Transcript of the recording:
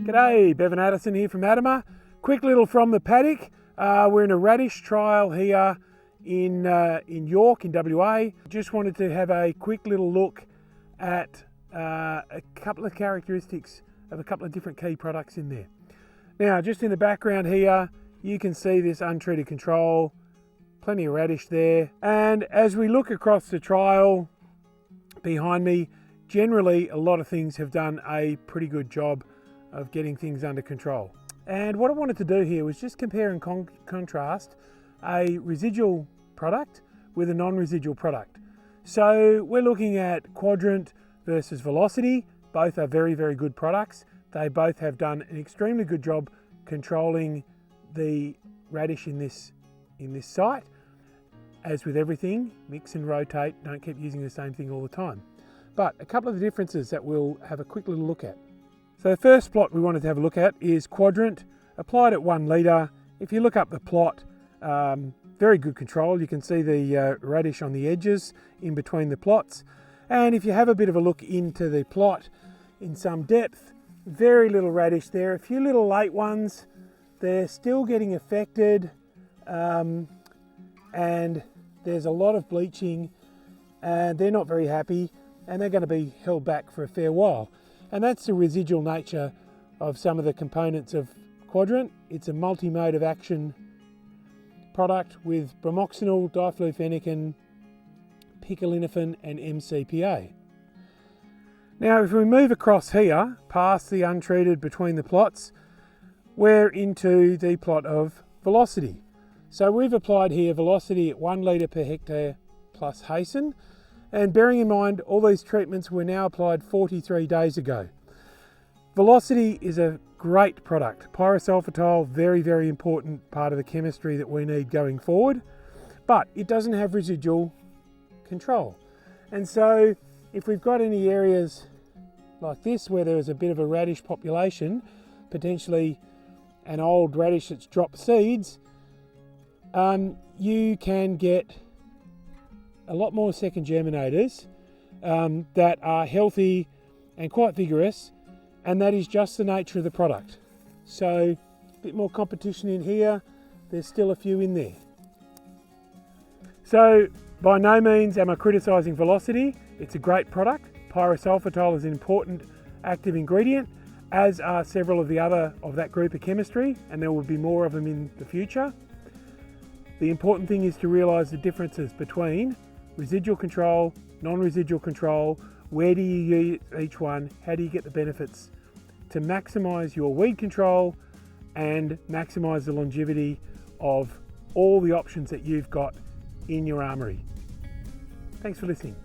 G'day, Bevan Addison here from ADAMA. Quick little from the paddock. We're in a radish trial here in York in WA. Just wanted to have a quick little look at a couple of characteristics of a couple of different key products in there. Now, just in the background here, you can see this untreated control, plenty of radish there. And as we look across the trial behind me, generally a lot of things have done a pretty good job of getting things under control. And what I wanted to do here was just compare and contrast a residual product with a non-residual product. So we're looking at Quadrant versus Velocity. Both are very, very good products. They both have done an extremely good job controlling the radish in this site. As with everything, mix and rotate, don't keep using the same thing all the time. But a couple of the differences that we'll have a quick little look at. So the first plot we wanted to have a look at is Quadrant, applied at 1 litre. If you look up the plot, very good control. You can see the radish on the edges in between the plots. And if you have a bit of a look into the plot in some depth, very little radish there. A few little late ones, they're still getting affected, and there's a lot of bleaching, and they're not very happy, and they're going to be held back for a fair while. And that's the residual nature of some of the components of Quadrant. It's a multi-mode of action product with bromoxynil, diflufenicin, picolinophen and MCPA. Now if we move across here, past the untreated between the plots, we're into the plot of Velocity. So we've applied here Velocity at 1 litre per hectare plus Hasten. And bearing in mind, all these treatments were now applied 43 days ago. Velocity is a great product. Pyrosulfatol, very, very important part of the chemistry that we need going forward, but it doesn't have residual control. And so if we've got any areas like this where there is a bit of a radish population, potentially an old radish that's dropped seeds, you can get a lot more second germinators that are healthy and quite vigorous, and that is just the nature of the product. So a bit more competition in here, there's still a few in there. So by no means am I criticising Velocity. It's a great product. Pyrosulfatol is an important active ingredient, as are several of the other of that group of chemistry, and there will be more of them in the future. The important thing is to realise the differences between residual control, non-residual control. Where do you use each one? How do you get the benefits to maximise your weed control and maximise the longevity of all the options that you've got in your armoury? Thanks for listening.